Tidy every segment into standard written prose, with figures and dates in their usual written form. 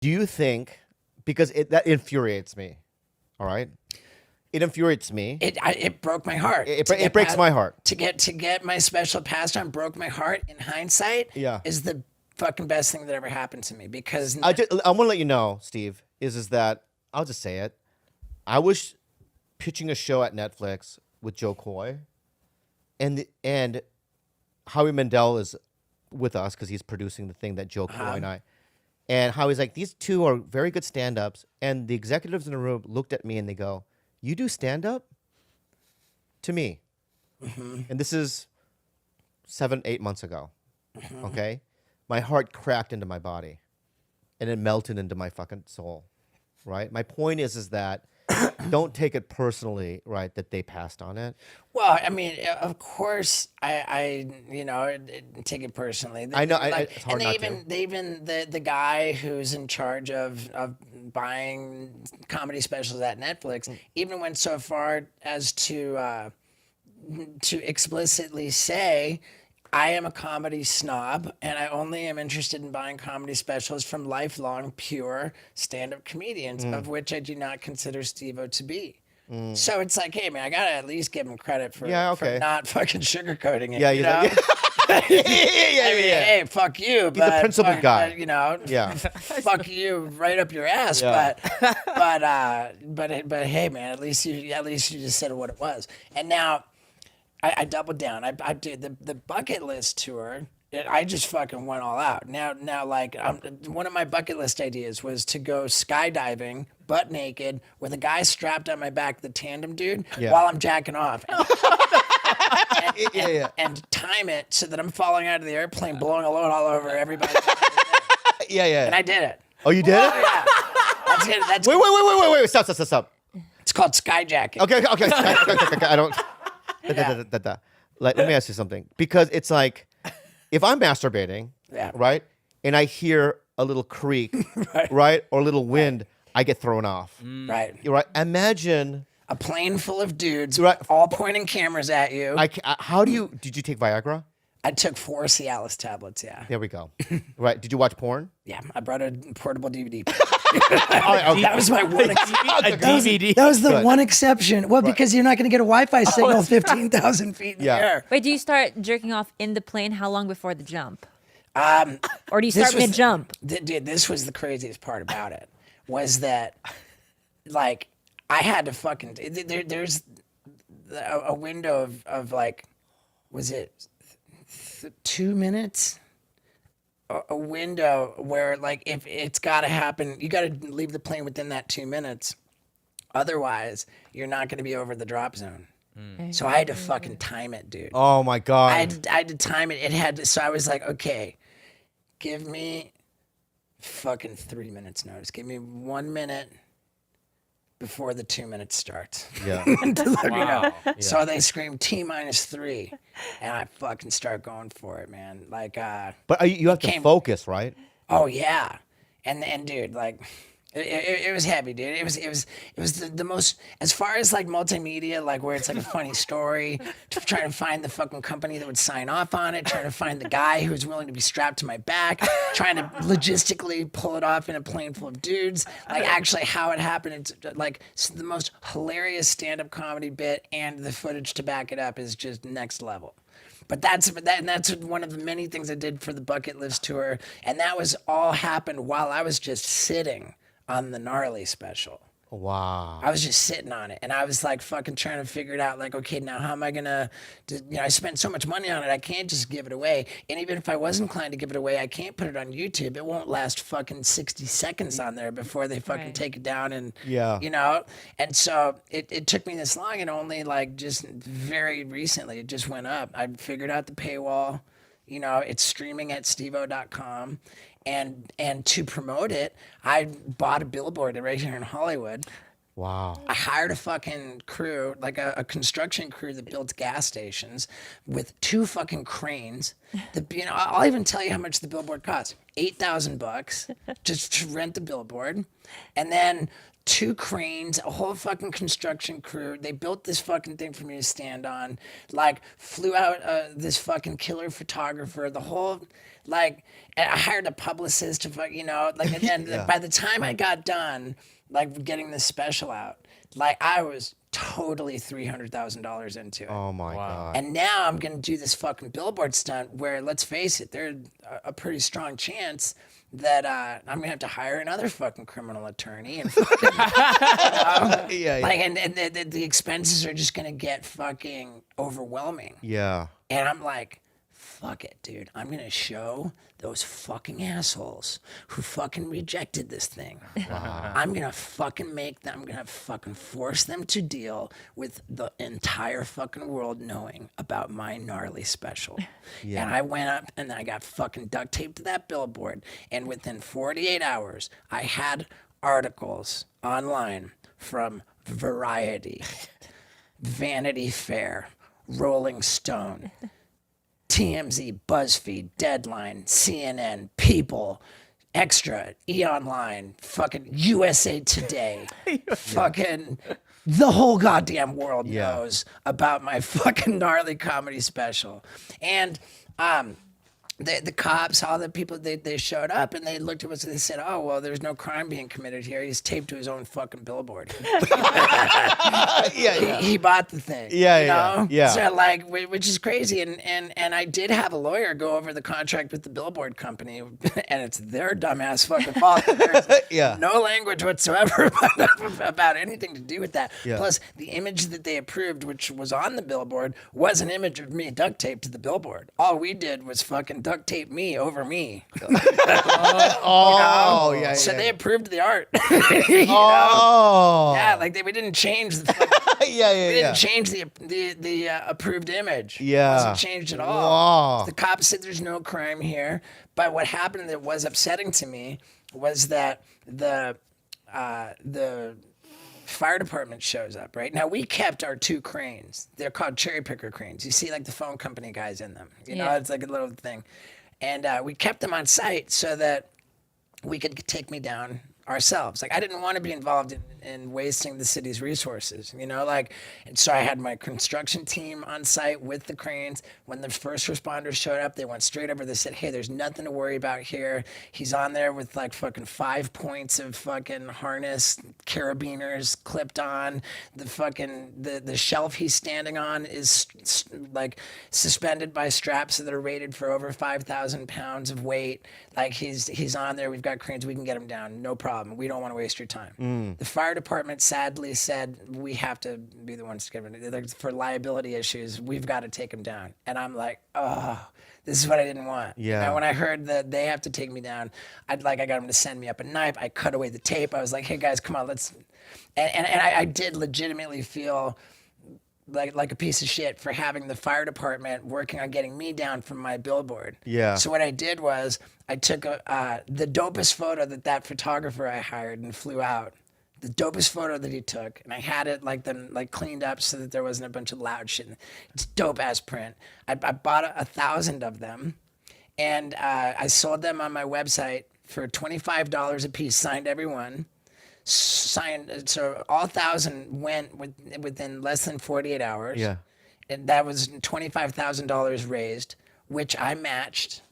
Do you think, because that infuriates me, all right? It infuriates me. It broke my heart. It breaks my heart. To get my special passed on broke my heart. In hindsight, is the fucking best thing that ever happened to me because I want to let you know, Steve, is that I'll just say it. I was pitching a show at Netflix with Joe Coy, and Howie Mandel is with us because he's producing the thing that Joe Coy and I. And Howie's like, these two are very good stand-ups. And the executives in the room looked at me and they go, you do stand-up? To me. And this is 7-8 months ago. Okay? My heart cracked into my body. And it melted into my fucking soul. Right? My point is that don't take it personally, right, that they passed on it. Well, I mean, of course, I take it personally. I know, it's hard not to. They even the guy who's in charge of buying comedy specials at Netflix even went so far as to explicitly say, I am a comedy snob, and I only am interested in buying comedy specials from lifelong, pure stand-up comedians, of which I do not consider Steve-O to be. So it's like, hey, man, I got to at least give him credit for not fucking sugarcoating it. You know? I mean, hey, fuck you. He's a principled guy. Fuck you right up your ass. Yeah. But hey, man, at least you just said what it was. And now I doubled down. I did the bucket list tour. I just fucking went all out. Now, like, one of my bucket list ideas was to go skydiving, butt naked, with a guy strapped on my back, the tandem dude, while I'm jacking off. And time it so that I'm falling out of the airplane, blowing a load all over everybody. And I did it. Oh, you did it? Yeah. That's Wait. Stop. It's called skyjacking. Okay. I don't. Let me ask you something. Because it's like, if I'm masturbating, right, and I hear a little creak, right, or a little wind, I get thrown off. Right. Imagine a plane full of dudes, all pointing cameras at you. Did you take Viagra? I took 4 Cialis tablets, There we go. Right. Did you watch porn? Yeah, I brought a portable DVD. Okay. That was my one DVD. That was the one exception. Well, because you're not going to get a Wi-Fi signal 15,000 feet in the air. Wait, do you start jerking off in the plane? How long before the jump? Or do you start mid-jump? Dude, this was the craziest part about it, was that, like, I had to fucking... There's a window of like, was it 2 minutes? A window where, like, if it's got to happen, you got to leave the plane within that 2 minutes. Otherwise, you're not going to be over the drop zone. So I had to fucking time it, dude. Oh my God. I had to time it. So I was like, okay, give me fucking 3 minutes notice. Give me 1 minute before the 2 minutes starts. Yeah. Wow. So they scream T-3, and I fucking start going for it, man. Like, But you have to focus, right? oh yeah, and dude, like, it was heavy, dude. It was the most, as far as like multimedia, like where it's like a funny story, trying to find the fucking company that would sign off on it, trying to find the guy who's willing to be strapped to my back, trying to logistically pull it off in a plane full of dudes. Like, actually how it happened, it's like the most hilarious stand-up comedy bit, and the footage to back it up is just next level. But that's one of the many things I did for the bucket list tour, and that was all happened while I was just sitting on the gnarly special. Wow. I was just sitting on it, and I was like fucking trying to figure it out. Like, okay, now how am I gonna? I spent so much money on it. I can't just give it away. And even if I was inclined to give it away, I can't put it on YouTube. It won't last fucking 60 seconds on there before they fucking take it down. And And so it took me this long, and only like just very recently it just went up. I figured out the paywall. It's streaming at steveo.com. And to promote it, I bought a billboard right here in Hollywood, Wow. I hired a fucking crew, like a construction crew that built gas stations with 2 fucking cranes. I'll even tell you how much the billboard cost. $8,000 just to rent the billboard. And then 2 cranes, a whole fucking construction crew. They built this fucking thing for me to stand on. Like, flew out this fucking killer photographer. The whole, like, and I hired a publicist to fuck, like, and then by the time I got done, like, getting this special out, like, I was totally $300,000 into it. Oh my God. And now I'm gonna do this fucking billboard stunt where, let's face it, there's a pretty strong chance that I'm gonna have to hire another fucking criminal attorney and fucking, Yeah. like, and the expenses are just gonna get fucking overwhelming. Yeah. And I'm like, fuck it, dude. I'm gonna show those fucking assholes who fucking rejected this thing. Wow. I'm gonna fucking make them, I'm gonna fucking force them to deal with the entire fucking world knowing about my gnarly special. Yeah. And I went up and I got fucking duct taped to that billboard. And within 48 hours, I had articles online from Variety, Vanity Fair, Rolling Stone, TMZ, BuzzFeed, Deadline, CNN, People, Extra, E! Online, fucking USA Today, fucking the whole goddamn world knows about my fucking gnarly comedy special. And the cops, all the people, they showed up and they looked at us and they said, oh, well, there's no crime being committed here. He's taped to his own fucking billboard. He bought the thing. Yeah. So, like, which is crazy. And I did have a lawyer go over the contract with the billboard company, and it's their dumbass fucking fault. There's no language whatsoever about anything to do with that. Yeah. Plus, the image that they approved, which was on the billboard, was an image of me duct taped to the billboard. All we did was fucking duct tape me over me. So they approved the art. Yeah, like we didn't change the we didn't change the approved image. Yeah. It wasn't changed at all. Wow. The cops said there's no crime here. But what happened that was upsetting to me was that the fire department shows up, right? Now, we kept our 2 cranes. They're called cherry picker cranes. You see, like, the phone company guys in them. You know, it's like a little thing. And we kept them on site so that we could take me down ourselves. Like, I didn't want to be involved in wasting the city's resources, like, and so I had my construction team on site with the cranes. When the first responders showed up, they went straight over. They said, hey, there's nothing to worry about here. He's on there with like fucking 5 points of fucking harness, carabiners clipped on. The fucking, the shelf he's standing on is like suspended by straps that are rated for over 5,000 pounds of weight. Like, he's on there. We've got cranes. We can get him down. No problem. We don't want to waste your time. The fire department sadly said, we have to be the ones to get him. Like, for liability issues, we've got to take him down. And I'm like, oh, this is what I didn't want. Yeah. When I heard that they have to take me down, I got them to send me up a knife. I cut away the tape. I was like, hey guys, come on, let's. And I did legitimately feel like a piece of shit for having the fire department working on getting me down from my billboard. Yeah. So what I did was I took the dopest photo that photographer I hired and flew out. The dopest photo that he took, and I had it cleaned up so that there wasn't a bunch of loud shit. It's dope ass print. I bought 1,000 of them, and I sold them on my website for $25 a piece. Signed everyone. So all 1,000 went within less than 48 hours. Yeah, and that was $25,000 raised, which I matched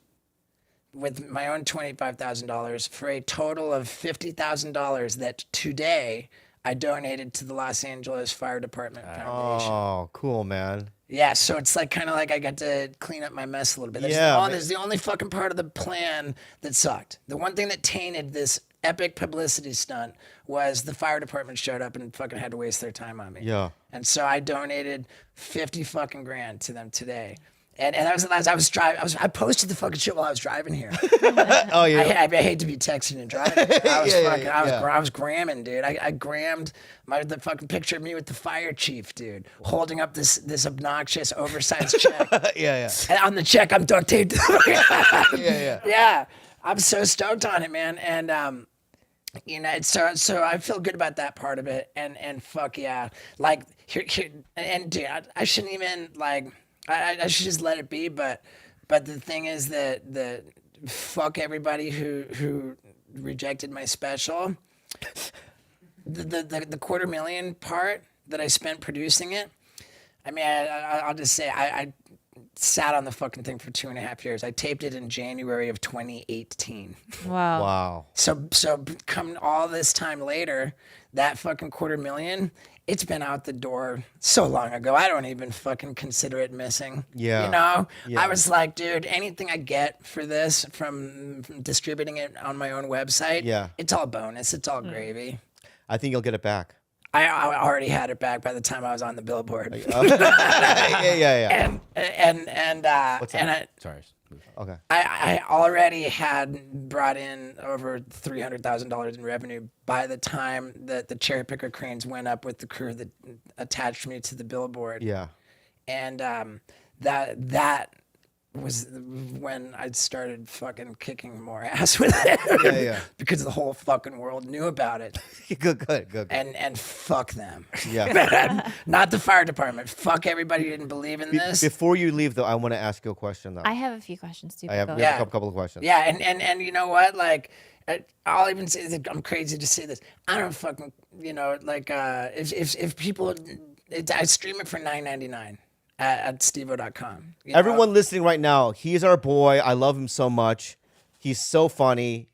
with my own $25,000 for a total of $50,000 that today I donated to the Los Angeles Fire Department Foundation. Oh, cool, man. Yeah, so it's like kind of like I got to clean up my mess a little bit. There's the only fucking part of the plan that sucked. The one thing that tainted this epic publicity stunt was the fire department showed up and fucking had to waste their time on me. Yeah. And so I donated 50 fucking grand to them today. And that was the last. I posted the fucking shit while I was driving here. Oh yeah. I hate to be texting and driving. I was gramming, dude. I grammed the fucking picture of me with the fire chief, dude, holding up this obnoxious, oversized check. Yeah. And on the check, I'm duct taped. Yeah. I'm so stoked on it, man. And You know, so I feel good about that part of it, and fuck yeah, like here and dude, I shouldn't even like I should just let it be, but the thing is that fuck everybody who rejected my special. The $250,000 part that I spent producing it. I mean, I'll just say I sat on the fucking thing for 2.5 years. I taped it in January of 2018. Wow. Wow. So come all this time later, that fucking $250,000, it's been out the door so long ago. I don't even fucking consider it missing. Yeah. You know? Yeah. I was like, dude, anything I get for this from distributing it on my own website, Yeah. it's all bonus. It's all gravy. I think you'll get it back. I already had it back by the time I was on the Billboard. Yeah. And Sorry. Okay. I already had brought in over $300,000 in revenue by the time that the cherry picker cranes went up with the crew that attached me to the Billboard. Yeah. And that was when I started fucking kicking more ass with it. Yeah. Because the whole fucking world knew about it. Good. And fuck them. Yeah. Not the fire department. Fuck everybody who didn't believe in this. Before you leave, though, I want to ask you a question, though. I have a few questions too. We have Yeah. a couple of questions. Yeah, and you know what? Like, I'll even say that I'm crazy to say this. I don't fucking, you know, like, if people, I stream it for $9.99 at stevo.com. Everyone listening right now, he's our boy. I love him so much. He's so funny.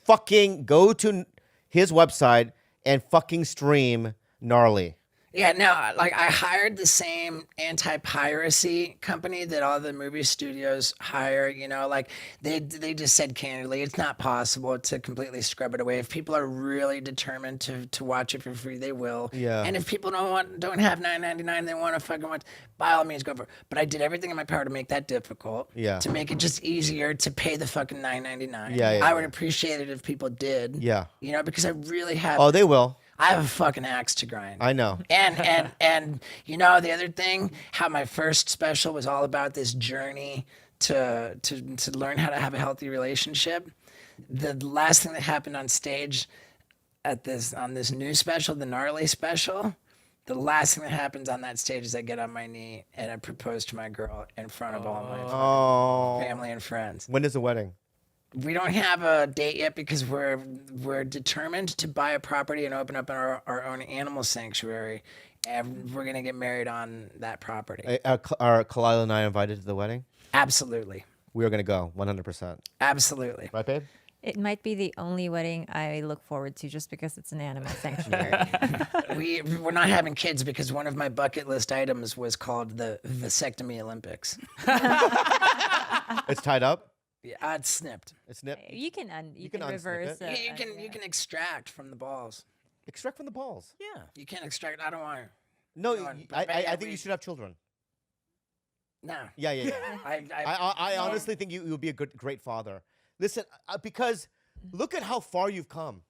Fucking go to his website and fucking stream Gnarly. Yeah, no, like I hired the same anti-piracy company that all the movie studios hire, you know, like they just said candidly, it's not possible to completely scrub it away. If people are really determined to watch it for free, they will. Yeah. And if people don't have $9.99, they want to fucking watch, by all means go for it. But I did everything in my power to make that difficult. Yeah. To make it just easier to pay the fucking $9.99. Yeah, I would appreciate it if people did. Yeah. You know, because I really have Oh, they will. I have a fucking axe to grind. I know. And you know the other thing, how my first special was all about this journey to learn how to have a healthy relationship. The last thing that happened on stage on this new special, the Gnarly special, the last thing that happens on that stage is I get on my knee and I propose to my girl in front of all my family and friends. When is the wedding? We don't have a date yet because we're determined to buy a property and open up our own animal sanctuary, and we're gonna get married on that property. Are Kalila and I invited to the wedding? Absolutely, We are going to go 100%. absolutely. Right, babe? It might be the only wedding I look forward to just because it's an animal sanctuary. We're not having kids because one of my bucket list items was called the vasectomy Olympics. It's tied up? Yeah, it's snipped. It's nipped? You can You can unsnip reverse it. You can extract from the balls. Extract from the balls. Yeah, you can't extract. I don't want to. No, No, I but think we- you should have children. No, Yeah. I honestly think you would be a great father. Listen, because look at how far you've come.